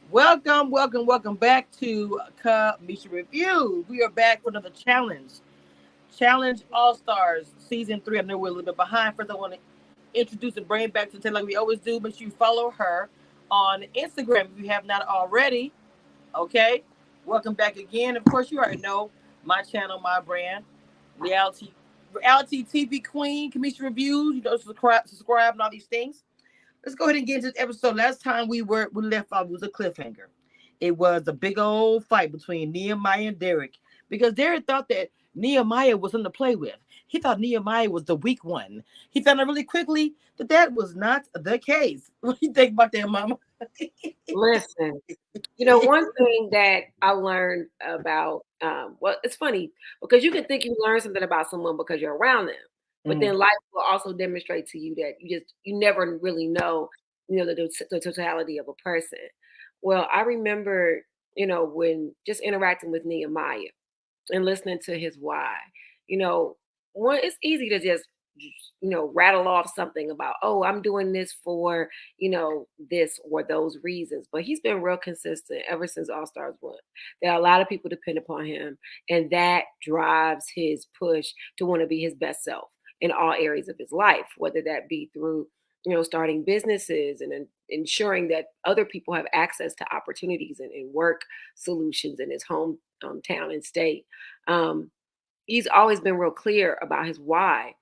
Welcome back to Kamisha Review. We are back for another Challenge All Stars Season 3. I know we're a little bit behind. First, I want to introduce and bring it back to 10 like we always do. Make sure you follow her on Instagram if you have not already. Okay? Welcome back again. Of course, you already know my channel, my brand, reality, reality TV Queen, Kamisha Reviews. You know, subscribe, and all these things. Let's go ahead and get into this episode. Last time we left off, it was a cliffhanger. It was a big old fight between Nehemiah and Derek because Derek thought that Nehemiah was something to play with. He thought Nehemiah was the weak one. He found out really quickly that that was not the case. What do you think about that, Mama? Listen, one thing that I learned about, well, it's funny because you can think you learn something about someone because you're around them, but Mm, then life will also demonstrate to you that you never really know, the totality of a person. Well, I remember, when just interacting with Nehemiah and listening to his why. You know, one it's easy to just rattle off something about, oh, I'm doing this for this or those reasons, but he's been real consistent ever since All Stars 1. There are a lot of people depend upon him, and that drives his push to want to be his best self in all areas of his life, whether that be through starting businesses and ensuring that other people have access to opportunities and work solutions in his town and state. um, he's always been real clear about his why.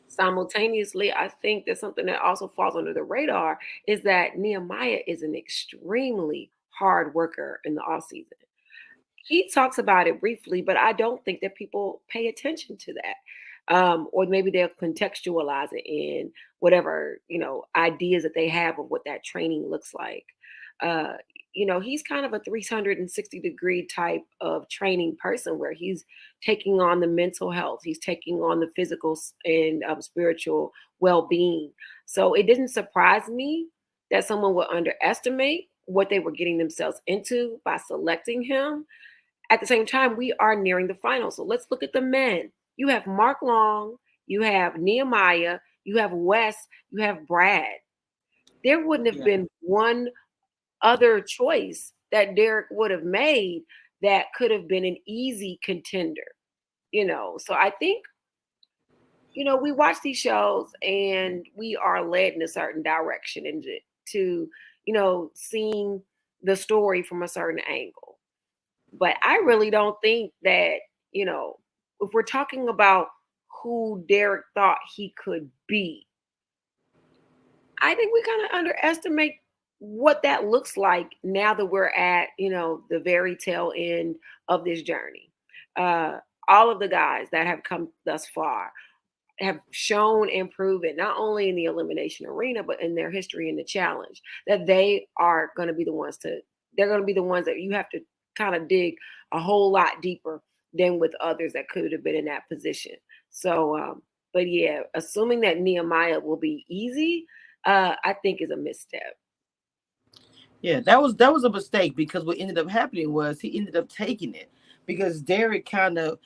Simultaneously, I think that something that also falls under the radar is that Nehemiah is an extremely hard worker in the off season. He talks about it briefly, but I don't think that people pay attention to that. Or maybe they'll contextualize it in whatever, ideas that they have of what that training looks like. Uh, he's kind of a 360-degree type of training person where he's taking on the mental health, he's taking on the physical and spiritual well-being. So it didn't surprise me that someone would underestimate what they were getting themselves into by selecting him. At the same time, we are nearing the final. So let's look at the men. You have Mark Long, you have Nehemiah, you have Wes, you have Brad. There wouldn't have yeah. been one other choice that Derek would have made that could have been an easy contender. So I think, we watch these shows and we are led in a certain direction and to, seeing the story from a certain angle. But I really don't think that, if we're talking about who Derek thought he could be, I think we kind of underestimate what that looks like now that we're at, the very tail end of this journey. Uh, all of the guys that have come thus far have shown and proven, not only in the elimination arena, but in their history in the challenge, that they are going to be the ones they're going to be the ones that you have to kind of dig a whole lot deeper than with others that could have been in that position. So, but yeah, assuming that Nehemiah will be easy, I think is a misstep. Yeah, that was a mistake because what ended up happening was he ended up taking it because Derek kind of,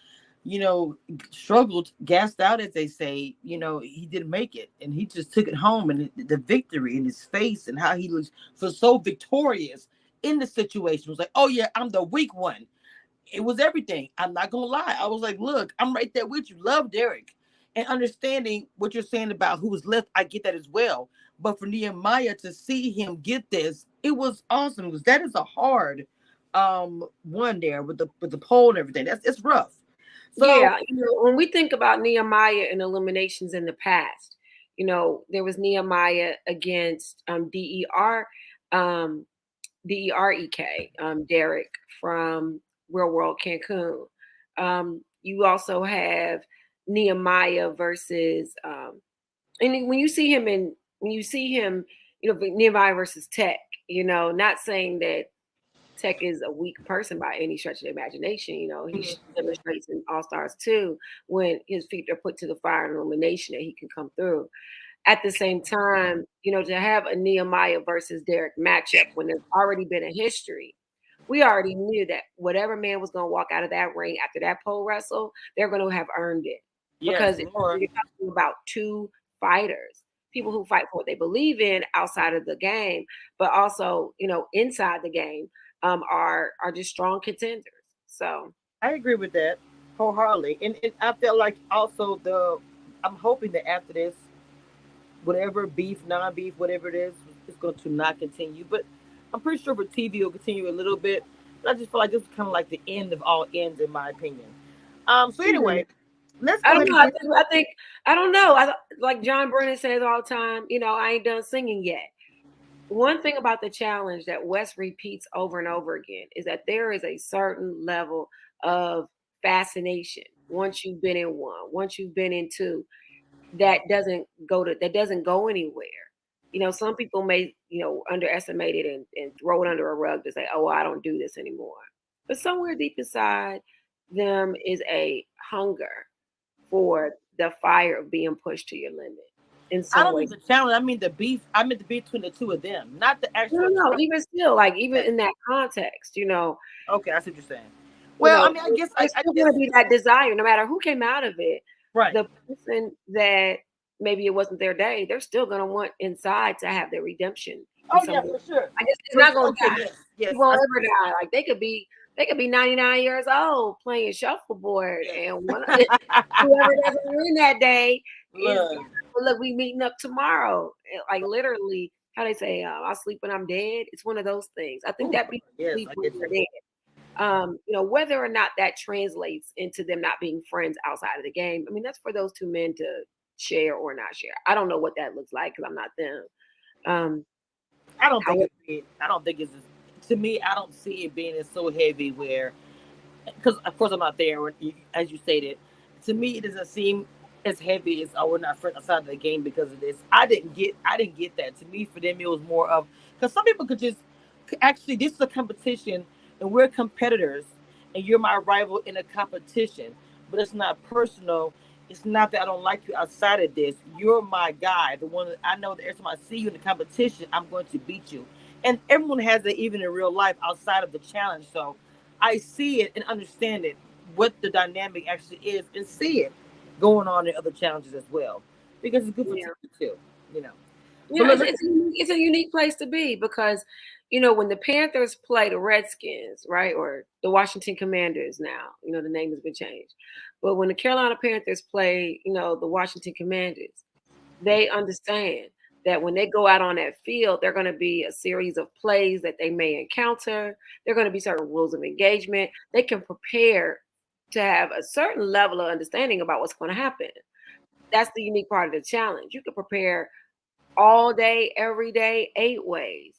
struggled, gassed out as they say. He didn't make it, and he just took it home, and the victory in his face and how he looks for so victorious in the situation was like, oh yeah, I'm the weak one. It was everything. I'm not gonna lie. I was like, look, I'm right there with you. Love Derek. And understanding what you're saying about who was left, I get that as well. But for Nehemiah to see him get this, it was awesome because that is a hard one there with the pole and everything. It's rough. So Yeah, when we think about Nehemiah and eliminations in the past, there was Nehemiah against um, DEREK, Derek from Real World Cancun. You also have Nehemiah versus, and when you see him, Nehemiah versus Tech. Not saying that Tech is a weak person by any stretch of the imagination. He demonstrates in All Stars 2 when his feet are put to the fire and elimination that he can come through. At the same time, to have a Nehemiah versus Derek matchup when there's already been a history, we already knew that whatever man was going to walk out of that ring after that pole wrestle, they're going to have earned it yes, because Lord. you're talking about two fighters. people who fight for what they believe in outside of the game, but also, inside the game, are just strong contenders. So I agree with that wholeheartedly, and I feel like also I'm hoping that after this, whatever beef, non-beef, whatever it is going to not continue. But I'm pretty sure for TV will continue a little bit. But I just feel like this is kind of like the end of all ends, in my opinion. So hmm, anyway, let's I go don't ahead know. and get. I don't know. Like John Brennan says all the time, I ain't done singing yet. One thing about the challenge that Wes repeats over and over again is that there is a certain level of fascination once you've been in one, once you've been in two, that doesn't go anywhere. Some people may, underestimate it and throw it under a rug to say, oh, well, I don't do this anymore. But somewhere deep inside them is a hunger for the fire of being pushed to your limit in I some don't way. mean the challenge. I mean the beef. I meant the beef between the two of them, not the No, actual no, no. challenge. Even still, like even in that context, Okay, I see what you're saying. you Well, I know, mean, I guess there's I still guess going to be that desire, no matter who came out of it. right. The person that maybe it wasn't their day, they're still going to want inside to have their redemption in Oh some yeah, way. for sure, I guess it's for not sure. going to Okay, die. yes, yes. It won't ever die. Like they could be 99 years old playing shuffleboard, Yes. and whoever doesn't win that day is Look, well, look, we meeting up tomorrow. Like literally, how they say, I'll sleep when I'm dead. It's one of those things. I think ooh, that people yes, sleep I when get they're you. dead. Whether or not that translates into them not being friends outside of the game, I mean, that's for those two men to share or not share. I don't know what that looks like because I'm not them. Um, I don't think however, it's. I don't think it's. To me, I don't see it being as so heavy where because of course I'm not there. As you stated, to me it doesn't seem as heavy as we're not friends outside of the game because of this. I didn't get that. To me, for them, it was more of because some people could just actually this is a competition and we're competitors and you're my rival in a competition, but it's not personal. It's not that I don't like you outside of this. You're my guy, the one that I know that every time I see you in the competition, I'm going to beat you. And everyone has that even in real life outside of the challenge. So I see it and understand it, what the dynamic actually is, and see it going on in other challenges as well, because it's good for TV yeah. too, you know. But Yeah, look, it's, let's it's, a unique, it's a unique place to be because, when the Panthers play the Redskins, right, or the Washington Commanders now, the name has been changed. But when the Carolina Panthers play, the Washington Commanders, they understand that when they go out on that field, there are going to be a series of plays that they may encounter. There are going to be certain rules of engagement. They can prepare to have a certain level of understanding about what's going to happen. That's the unique part of the challenge. You can prepare all day, every day, 8 ways.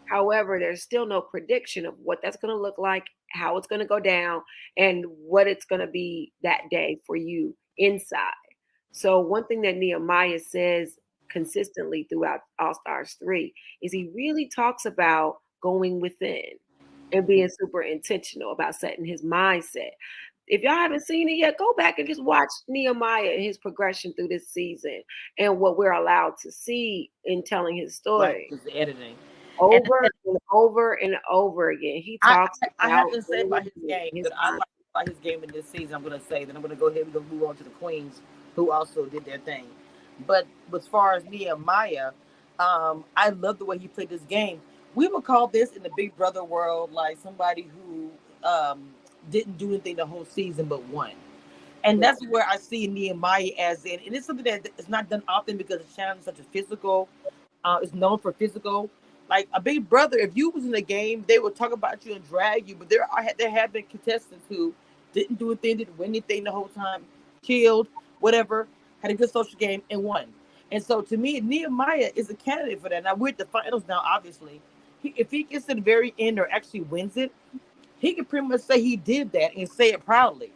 However, there's still no prediction of what that's going to look like, how it's going to go down, and what it's going to be that day for you inside. So, one thing that Nehemiah says consistently throughout All Stars 3 is he really talks about going within and being super intentional about setting his mindset. If y'all haven't seen it yet, go back and just watch Nehemiah and his progression through this season and what we're allowed to see in telling his right, story just the editing, and, over and and over and over again. He I, talks I have about to say about going his through game his that I like about his game in this season. I'm going to say that I'm going to go ahead and move on to the Queens, who also did their thing. But as far as Nehemiah, I love the way he played this game. We would call this in the Big Brother world like somebody who didn't do anything the whole season but won. And yeah. that's where I see Nehemiah as in, and it's something that is not done often because the challenge is such a physical, is known for physical. Like a Big Brother, if you was in the game, they would talk about you and drag you. But there have been contestants who didn't do anything, didn't win anything the whole time, chilled, whatever, had a good social game and won. And so to me, Nehemiah is a candidate for that. Now we're at the finals now, obviously. If he gets to the very end or actually wins it, he can pretty much say he did that and say it proudly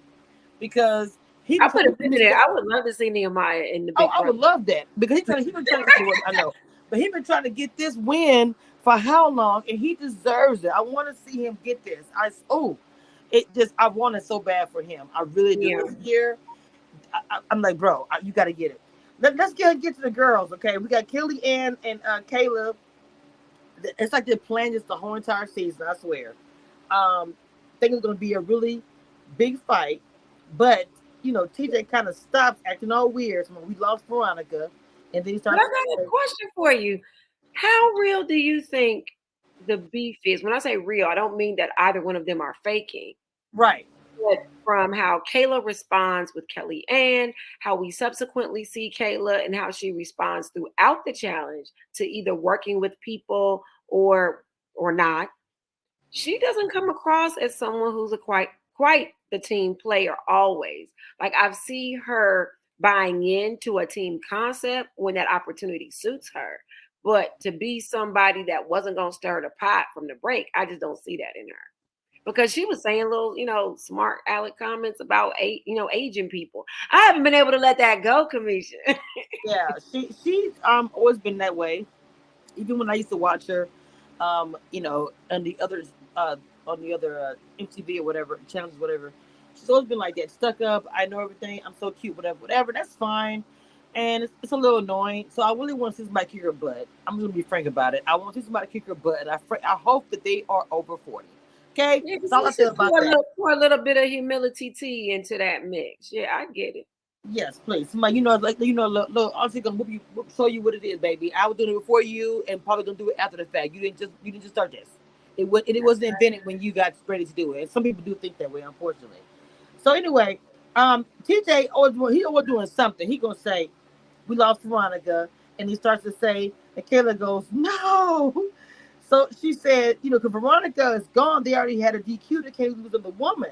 because he I been trying put a to pin get in this it. guy. I would love to see Nehemiah in the Oh, Big I would Brother. love that because he been trying to get I know, but he been trying to get this win for how long, and he deserves it. I want to see him get this. It just I want it so bad for him. I really do. Yeah. This year, I'm like, bro, you got to get it. Let's get to the girls, okay? We got Kelly Ann and Caleb. It's like they're playing this the whole entire season. I swear. I think it's going to be a really big fight, but TJ kind of stopped acting all weird. So we lost Veronica, And then he But starts I to got a say, question for you. How real do you think the beef is? When I say real, I don't mean that either one of them are faking. right. But from how Kayla responds with Kellyanne, how we subsequently see Kayla and how she responds throughout the challenge to either working with people or not, she doesn't come across as someone who's a quite the team player always. Like I've seen her buying into a team concept when that opportunity suits her. But to be somebody that wasn't gonna stir the pot from the break, I just don't see that in her. Because she was saying little, smart aleck comments about aging people. I haven't been able to let that go, Kamisha. Yeah, she's always been that way. Even when I used to watch her, on the others, on the other MTV or whatever channels, whatever. She's always been like that, stuck up. I know everything. I'm so cute, whatever, whatever. That's fine, and it's a little annoying. So I really want to see somebody kick her butt. I'm just gonna be frank about it. I want to see somebody kick her butt, and I hope that they are over 40. Okay, Yeah, that's all I let's feel just about that. pour a little bit of humility tea into that mix. Yeah, I get it. Yes, please. Somebody, like look, honestly, gonna show you what it is, baby. I was doing it before you, and probably gonna do it after the fact. You didn't just start this. It wasn't invented when you got ready to do it. And some people do think that way, unfortunately. So anyway, TJ always doing something. He gonna say, "We lost Veronica," and he starts to say, and Kayla goes, "No." So she said, because Veronica is gone, they already had a DQ that came with the woman.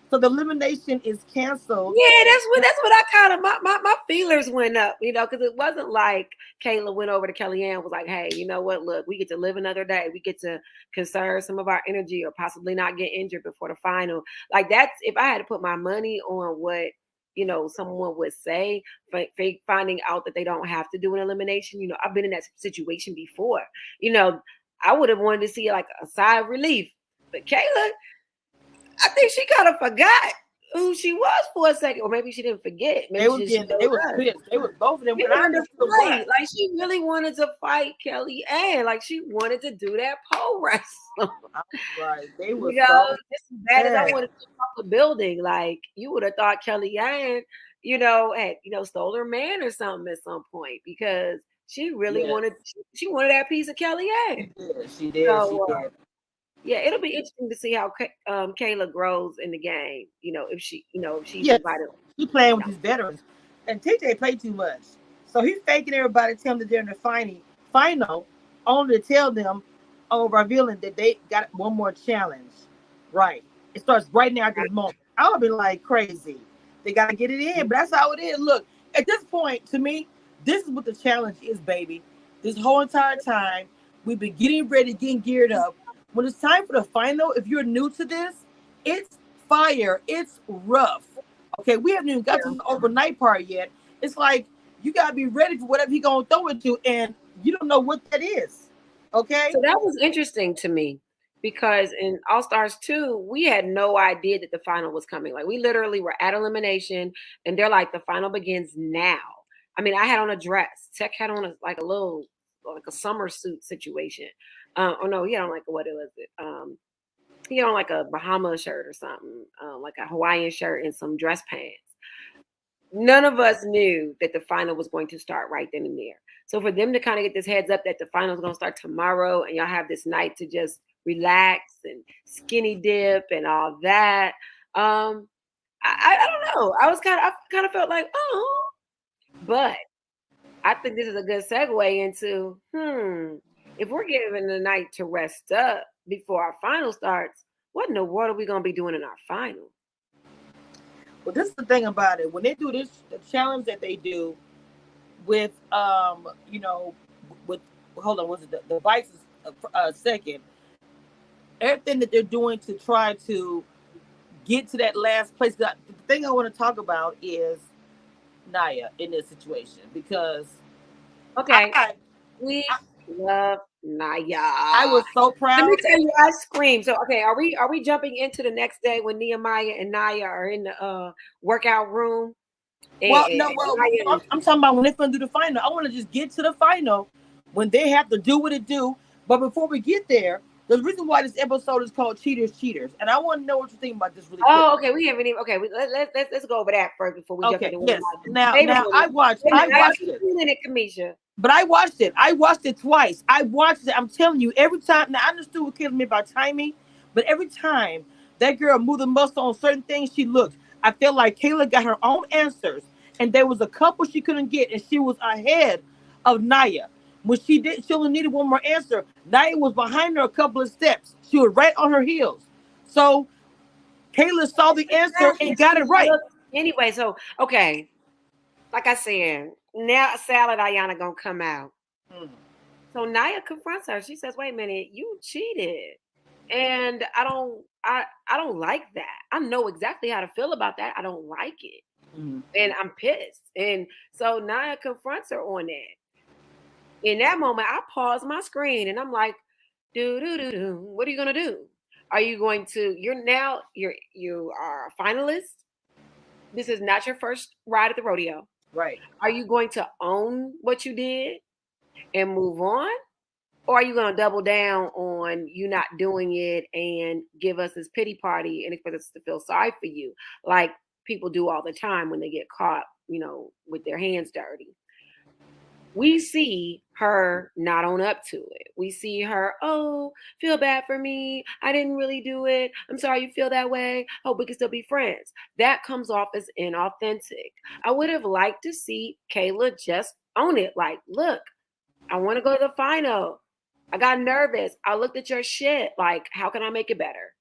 So the elimination is canceled. Yeah, that's what I kind of my feelers went up, because it wasn't like Kayla went over to Kellyanne was like, hey, you know what? Look, we get to live another day. We get to conserve some of our energy or possibly not get injured before the final. Like that's if I had to put my money on what someone would say, finding out that they don't have to do an elimination. I've been in that situation before. I would have wanted to see like a sigh of relief, but Kayla. I think she kind of forgot who she was for a second, or maybe she didn't forget. Maybe They was pissed. They was both of them. They wanted to fight. Like she really wanted to fight Kellyanne. Like she wanted to do that pole wrestle. Right. They were so just as bad as I wanted to jump off the building. Like you would have thought Kellyanne, had stole her man or something at some point because she really wanted she wanted that piece of Kellyanne. She did. So, yeah, it'll be interesting to see how Kayla grows in the game. If she's invited. He playing with his veterans, and TJ played too much, so he's faking everybody, telling them they're in the final, only to tell them, revealing that they got one more challenge. Right, it starts right now at this moment. I would be like crazy. They got to get it in, but that's how it is. Look, at this point, to me, this is what the challenge is, baby. This whole entire time, we've been getting ready, getting geared up. When it's time for the final, if you're new to this, it's fire. It's rough. Okay, we haven't even got to the overnight part yet. It's like you gotta be ready for whatever he gonna throw it to, and you don't know what that is. Okay. So that was interesting to me because in All Stars 2, we had no idea that the final was coming. Like we literally were at elimination, and they're like, the final begins now. I mean, I had on a dress. Tech had on a summer suit situation. Oh no, he had on what was it? He had on like a Bahama shirt or something, like a Hawaiian shirt and some dress pants. None of us knew that the final was going to start right then and there. So for them to kind of get this heads up that the final is going to start tomorrow and y'all have this night to just relax and skinny dip and all that, I don't know. I kind of felt like, oh, but I think this is a good segue into, if we're given the night to rest up before our final starts, what in the world are we going to be doing in our final? Well, this is the thing about it. When they do this, the challenge that they do with, with, hold on, was it the devices second? Everything that they're doing to try to get to that last place. The thing I want to talk about is Naya in this situation because we love Naya. I was so proud. Let me tell you, I screamed. So, okay, are we jumping into the next day when Nehemiah and Naya are in the workout room? I'm talking about when they're going to do the final. I want to just get to the final when they have to do what it do. But before we get there, The reason why this episode is called Cheaters, and I want to know what you think about this really quick. Oh, okay. We haven't even. Okay, let's go over that first before we jump Okay, into one of yes. my favorite Now women. I I got watched it. in it, Kamisha. But I watched it. I watched it twice. I watched it. I'm telling you, every time. Now I understood what kills me about timing, but every time that girl moved the muscle on certain things, she looked. I felt like Kayla got her own answers, and there was a couple she couldn't get, and she was ahead of Naya. When she only needed one more answer. Naya was behind her a couple of steps. She was right on her heels. So Kayla saw the answer and got it right. Anyway, so okay, like I said, now Salad Ayanna gonna come out. Mm. So Naya confronts her. She says, "Wait a minute, you cheated." And I don't like that. I know exactly how to feel about that. I don't like it. Mm. And I'm pissed. And so Naya confronts her on that. In that moment, I pause my screen and I'm like, what are you gonna do? Are you going to you are a finalist? This is not your first ride at the rodeo. Right. Are you going to own what you did and move on? Or are you going to double down on you not doing it and give us this pity party and expect us to feel sorry for you, like people do all the time when they get caught, with their hands dirty? We see her not own up to it. We see her, oh, feel bad for me. I didn't really do it. I'm sorry you feel that way. Hope we can still be friends. That comes off as inauthentic. I would have liked to see Kayla just own it. Like, look, I want to go to the final. I got nervous. I looked at your shit. Like, how can I make it better?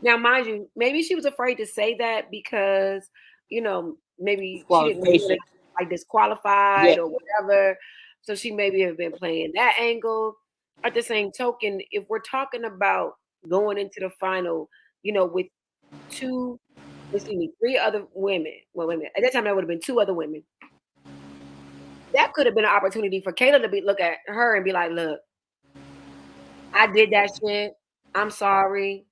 Now, mind you, maybe she was afraid to say that because, maybe she didn't want to like disqualified or whatever. So she maybe have been playing that angle. At the same token, if we're talking about going into the final, with three other women. Well, wait a minute. At that time, that would have been two other women. That could have been an opportunity for Kayla to look at her and be like, look, I did that shit. I'm sorry.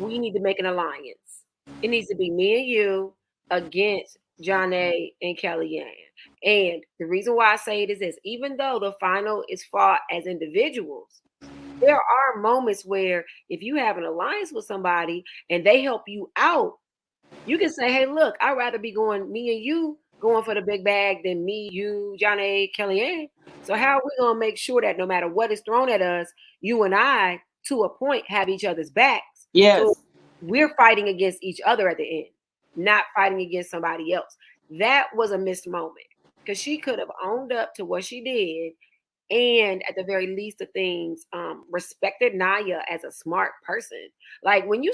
We need to make an alliance. It needs to be me and you against John A. and Kellyanne. And the reason why I say it is this: even though the final is fought as individuals, there are moments where if you have an alliance with somebody and they help you out, you can say, hey, look, I'd rather be going, me and you going for the big bag than me, you, John A. Kellyanne. So how are we going to make sure that no matter what is thrown at us, you and I, to a point, have each other's backs? Yes. So we're fighting against each other at the end, not fighting against somebody else. That was a missed moment because she could have owned up to what she did and at the very least of things, respected Naya as a smart person. Like when you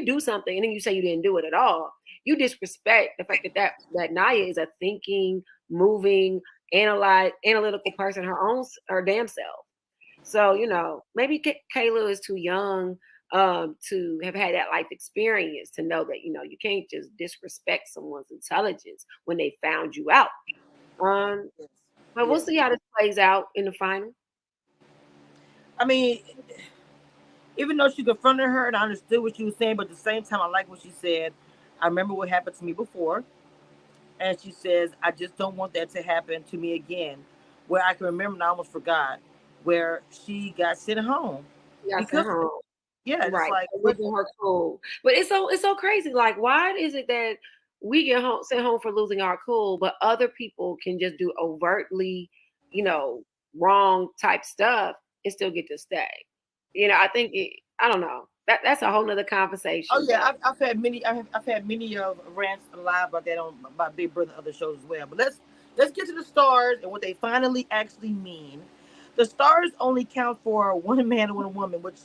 do something and then you say you didn't do it at all, you disrespect the fact that Naya is a thinking, moving, analytical person, her damn self. So maybe Kayla is too young to have had that life experience to know that you can't just disrespect someone's intelligence when they found you out. But we'll see how this plays out in the final. I mean, even though she confronted her and I understood what she was saying, but at the same time, I like what she said. I remember what happened to me before. And she says, I just don't want that to happen to me again. Where I can remember, and I almost forgot, where she got sent home. Sent home. Yeah, right. Like, losing her cool. But it's so crazy. Like, why is it that we get sent home for losing our cool, but other people can just do overtly, wrong type stuff and still get to stay? I think I don't know. That's a whole nother conversation. Oh yeah, I've had many. I've had many rants live about that on by Big Brother and other shows as well. But let's get to the stars and what they finally actually mean. The stars only count for one man and one woman, which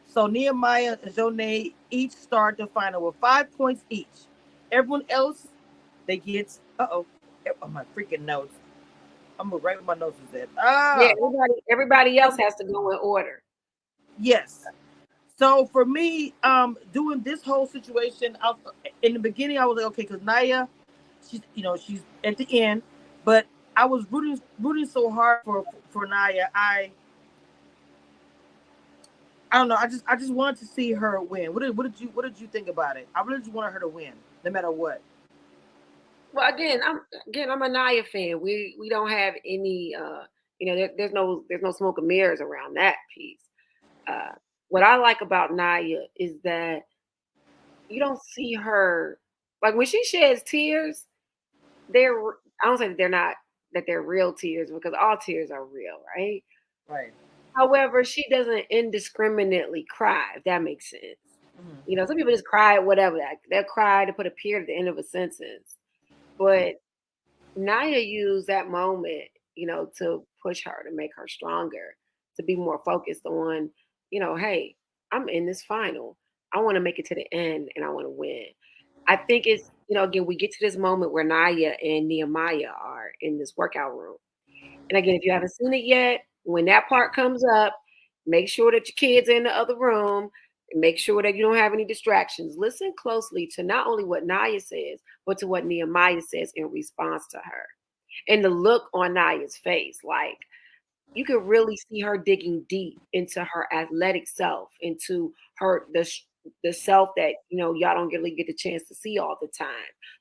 so Nehemiah and Jonay each start the final with 5 points each. Everyone else they get oh my freaking notes. I'm gonna write what my notes is at. Yeah, everybody else has to go in order. Yes. So for me, doing this whole situation, in the beginning, I was like, okay, because Naya, she's at the end, but I was rooting so hard for Naya. I don't know. I just wanted to see her win. What did you think about it? I really just wanted her to win, no matter what. Well, I'm a Naya fan. We don't have any, there's no smoke and mirrors around that piece. Uh, what I like about Naya is that you don't see her like when she sheds tears. They're I don't say that they're not that they're real tears because all tears are real, right? Right. However, she doesn't indiscriminately cry, if that makes sense. Mhm. You know, some people just cry at whatever. Like, they'll cry to put a period at the end of a sentence. But Naya used that moment, to push her, to make her stronger, to be more focused on, hey, I'm in this final. I want to make it to the end and I want to win. I think it's, again, we get to this moment where Naya and Nehemiah are in this workout room. And again, if you haven't seen it yet, when that part comes up, make sure that your kids are in the other room. And make sure that you don't have any distractions. Listen closely to not only what Naya says, but to what Nehemiah says in response to her. And the look on Naya's face, like you could really see her digging deep into her athletic self, into the self that y'all don't really get the chance to see all the time.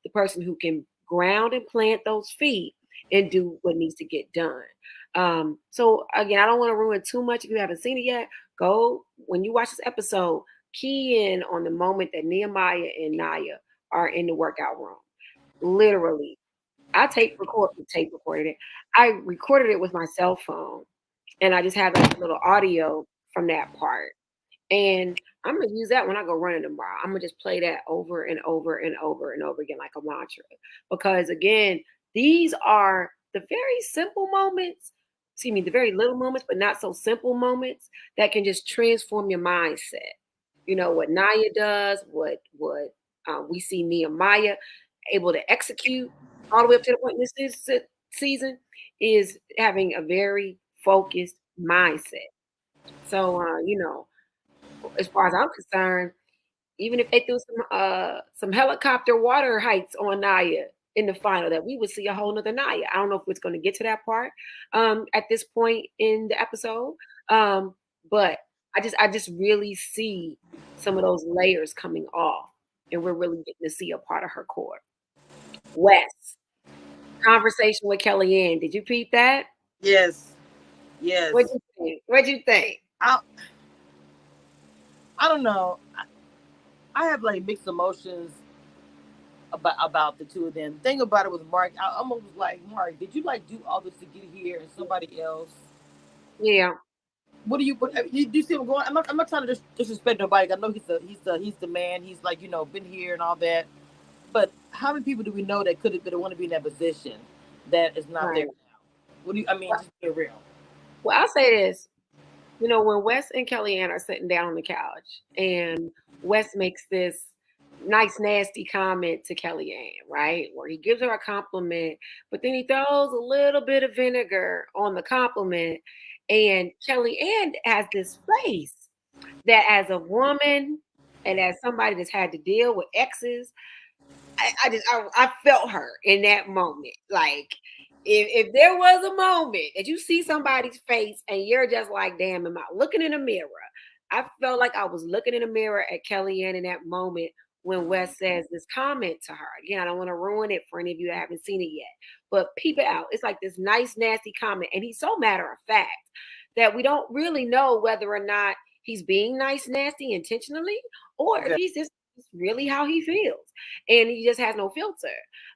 The person who can ground and plant those feet and do what needs to get done. So again, I don't want to ruin too much if you haven't seen it yet. Go when you watch this episode, key in on the moment that Nehemiah and Naya are in the workout room. Literally, I tape recorded it. I recorded it with my cell phone, and I just have like a little audio from that part. And I'm gonna use that when I go running tomorrow. I'm gonna just play that over and over and over and over again like a mantra. Because again, these are the very simple moments, excuse me, the very little moments, but not so simple moments that can just transform your mindset. You know what Naya does, what we see Nehemiah able to execute all the way up to the point in this season is having a very focused mindset. So, as far as I'm concerned, even if they threw some helicopter water heights on Naya in the final, that we would see a whole nother Naya. I don't know if it's going to get to that part at this point in the episode, but I just really see some of those layers coming off, and we're really getting to see a part of her core. Wes, conversation with Kellyanne. Did you peep that? Yes. What'd Yes. you think? What'd you think? I I don't know. I have like mixed emotions about the two of them. Thing about it was Mark. I almost was like, Mark, did you like do all this to get here and somebody else? Yeah, What do you? Do you see him going? I'm not trying to disrespect nobody. I know he's the man. He's like been here and all that. But how many people do we know that could have been want to be in that position that is not there right. now? What do you? I mean, just be real. Well, I'll say this. When Wes and Kellyanne are sitting down on the couch and Wes makes this nice, nasty comment to Kellyanne, right? Where he gives her a compliment, but then he throws a little bit of vinegar on the compliment. And Kellyanne has this face that, as a woman and as somebody that's had to deal with exes, I felt her in that moment. Like if there was a moment that you see somebody's face and you're just like, damn, am I looking in a mirror? I felt like I was looking in a mirror at Kellyanne in that moment when Wes says this comment to her. Again, I don't want to ruin it for any of you that haven't seen it yet, but peep it out. It's like this nice, nasty comment. And he's so matter of fact that we don't really know whether or not he's being nice, nasty intentionally, or if Yeah. he's just really how he feels and he just has no filter.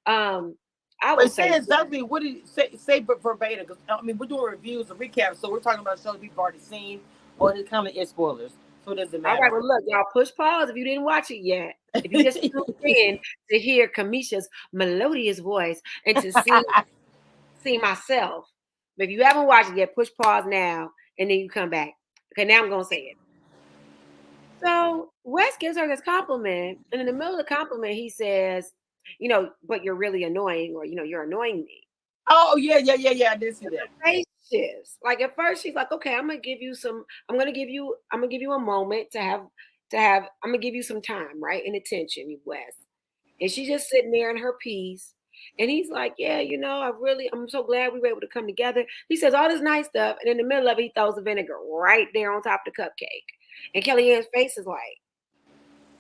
Um, I will But say say, exactly what did he say verbatim? Because I mean, we're doing reviews and recaps, so we're talking about shows we've already seen, or it kind of is spoilers, so it doesn't all matter. right, well, look, y'all push pause if you didn't watch it yet. If you just tuned in to hear Kamisha's melodious voice and to see myself, but if you haven't watched it yet, push pause now and then you come back. Okay, now I'm gonna say it. So Wes gives her this compliment, and in the middle of the compliment, he says, but you're really annoying, or you're annoying me. Oh yeah, yeah, yeah, yeah. I did see that. Face shifts. Like at first she's like, okay, I'm gonna give you a moment I'm gonna give you some time, right? And attention, Wes. And she's just sitting there in her piece. And he's like, yeah, I'm so glad we were able to come together. He says all this nice stuff, and in the middle of it, he throws the vinegar right there on top of the cupcake. And Kellyanne's face is like,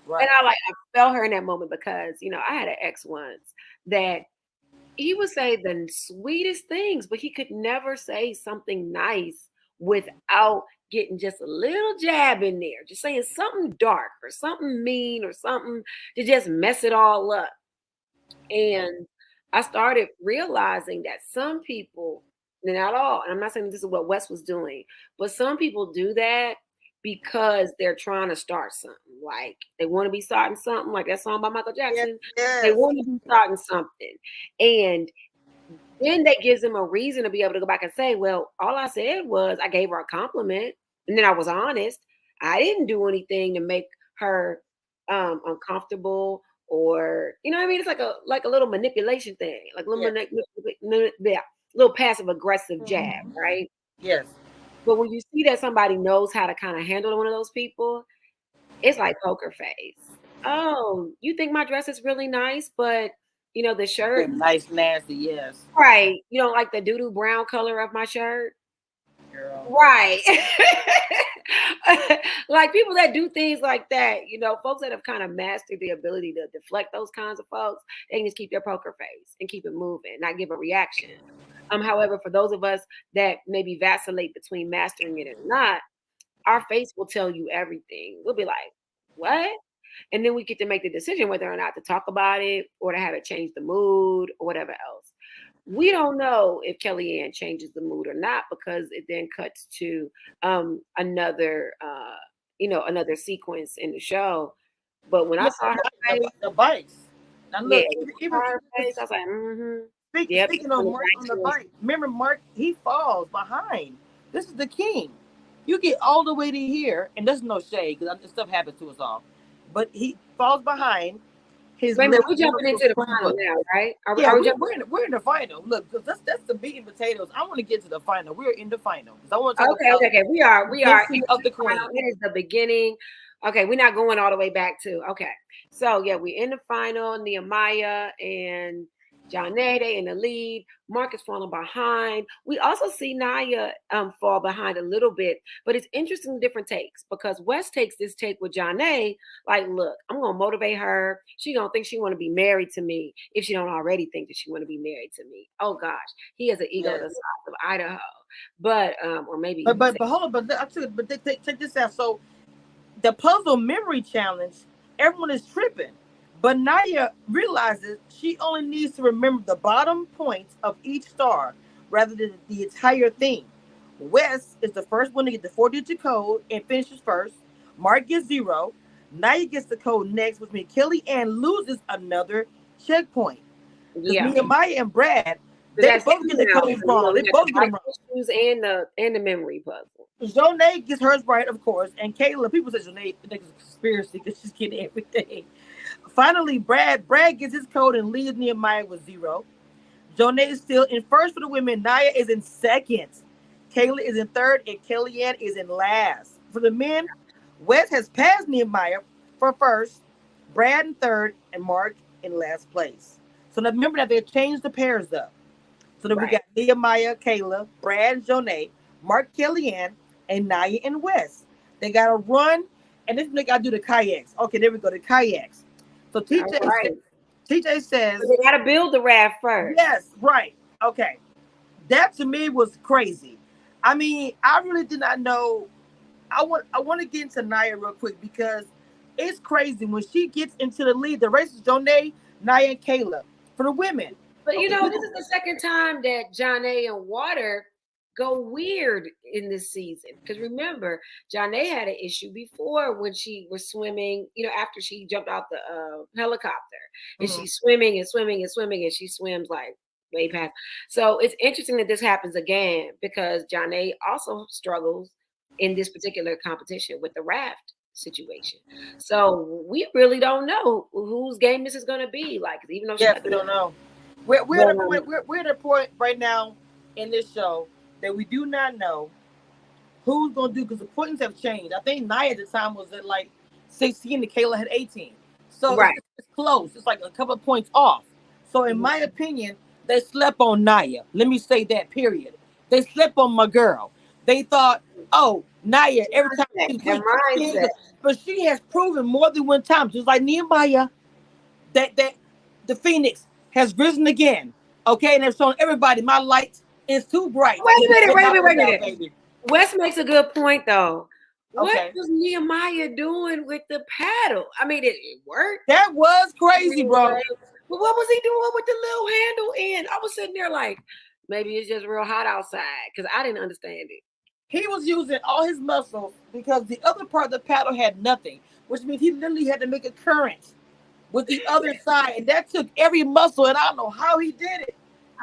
and Right. I felt her in that moment because, I had an ex once that he would say the sweetest things, but he could never say something nice without getting just a little jab in there, just saying something dark or something mean or something to just mess it all up. And I started realizing that some people, not all, and I'm not saying this is what Wes was doing, but some people do that because they're trying to start something. Like they want to be starting something, like that song by Michael Jackson. They Yes. want to be starting something. And then that gives them a reason to be able to go back and say, well, all I said was I gave her a compliment and then I was honest. I didn't do anything to make her uncomfortable or you know what I mean? It's like a little manipulation thing, like a little yeah, little passive aggressive jab, right? Yes. But when you see that somebody knows how to kind of handle one of those people, it's like poker face. Oh, you think my dress is really nice, but you know the Yeah, shirt, nice, nasty. Yes. right? You don't like the doo-doo brown color of my shirt, Girl. right? Like people that do things like that, you know, folks that have kind of mastered the ability to deflect those kinds of folks, they can just keep their poker face and keep it moving, not give a reaction. However, for those of us that maybe vacillate between mastering it or not, our face will tell you everything. We'll be like, what? And then we get to make the decision whether or not to talk about it or to have it change the mood or whatever else. We don't know if Kellyanne changes the mood or not because it then cuts to another, another sequence in the show. But when I saw her face, The bikes. Now yeah, look, when I even saw her face, I was like, yep. speaking of Mark on the bike, remember Mark? He falls behind. This is the king. You get all the way to here, and there's no shade because this stuff happens to us all. But he falls behind. His Wait a minute, lip we're jumping into the final now, right? Yeah, Are we jumping? we're in the final. Look, 'cause that's the meat and potatoes. I want to get to the final. We're in the final because I want to talk about Okay. We are in of the the final. queen. It is the beginning. Okay, we're not going all the way back to. Okay, so yeah, we're in the final. Nehemiah and Johnny, they in the lead. Mark is falling behind. We also see Naya fall behind a little bit, but it's interesting different takes because West takes this take with Johnny, like, look, I'm gonna motivate her. She gonna think she want to be married to me if she don't already think that she want to be married to me. Oh gosh, he has an ego the size of Idaho, but or maybe. But hold on, but check this out. So the puzzle memory challenge, everyone is tripping. But Naya realizes she only needs to remember the bottom points of each star rather than the entire thing. Wes is the first one to get the 4-digit code and finishes first. Mark gets 0. Naya gets the code next, which means Kellyanne loses another checkpoint. Because Yeah. Nehemiah and Brad, So they that's both get the codes wrong. They both get them wrong. issues and the memory puzzle. Jonay gets hers right, of course, and Kayla. People say Jonay thinks it's a conspiracy because she's getting everything. Finally, Brad gets his code and leaves Nehemiah with 0. Jonay is still in first for the women. Naya is in second. Kayla is in third, and Kellyanne is in last. For the men, Wes has passed Nehemiah for first, Brad in third, and Mark in last place. So now remember that they changed the pairs up. So then we got Nehemiah, Kayla, Brad, and Jonay, Mark, Kellyanne, and Naya and Wes. They got to run, and this they got to do the kayaks. Okay, there we go, the kayaks. So TJ says, so they got to build the raft first. Yes, right. Okay. That to me was crazy. I mean, I really did not know. I want to get into Naya real quick because it's crazy when she gets into the lead. The race is Jonay, Naya, and Kayla for the women. But you know, this is the second time that Johnny and Water go weird in this season. Because remember, Johnny had an issue before when she was swimming, you know, after she jumped out the helicopter. And she's swimming and swimming and swimming, and she swims like way past. So it's interesting that this happens again because Johnny also struggles in this particular competition with the raft situation. So we really don't know whose game this is going to be. Like, even though we don't know. We're at a point right now in this show that we do not know who's going to do because the points have changed. I think Naya at the time was at like 16 and Kayla had 18. So it's close. It's like a couple of points off. So in my opinion, they slept on Naya. Let me say that, period. They slept on my girl. They thought, oh, Naya, every time she's but she has proven more than one time, just like Nehemiah, that the Phoenix has risen again. Okay, and they've shown everybody my light is too bright. Wait a minute. Wes makes a good point though. What Okay. was Nehemiah doing with the paddle? I mean, it worked. That was crazy, bro. But what was he doing with the little handle in? I was sitting there like, maybe it's just real hot outside because I didn't understand it. He was using all his muscles because the other part of the paddle had nothing, which means he literally had to make a current with the other side, and that took every muscle. And I don't know how he did it.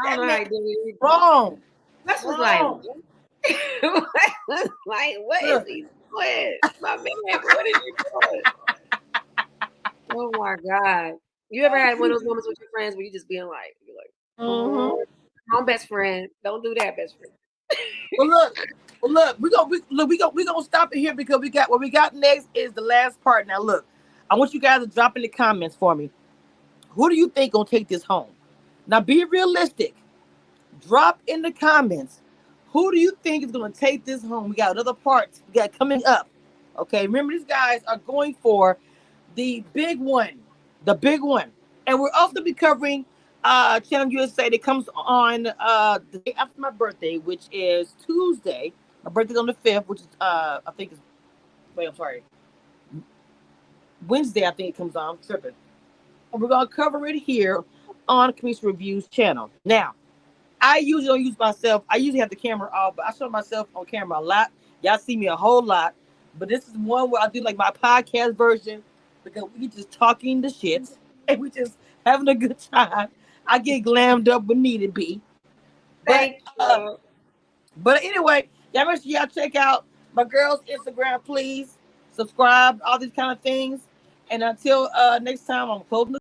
I don't know how he did it. Wrong. Wes was like, like, what is he doing? My man, what is he doing? Oh my God. You ever had one of those moments with your friends where you just being like, you're like, Mm-hmm. I'm best friend. Don't do that, best friend. Well, look, we gonna stop it here because what we got next is the last part. Now, look, I want you guys to drop in the comments for me. Who do you think gonna take this home? Now, be realistic. Drop in the comments. Who do you think is gonna take this home? We got another part we got coming up. Okay, remember these guys are going for the big one, and we're also be covering Channel USA that comes on the day after my birthday, which is Tuesday. My birthday's on the 5th, which is I think is I'm sorry, Wednesday. I think it comes on. I'm tripping. And we're gonna cover it here on Commission Reviews channel. Now, I usually don't use myself. I usually have the camera off, but I show myself on camera a lot. Y'all see me a whole lot, but this is one where I do like my podcast version because we just talking the shit and we just having a good time. I get glammed up when needed be. But anyway, y'all make sure y'all check out my girl's Instagram, please. Subscribe, all these kind of things. And until next time, I'm closing the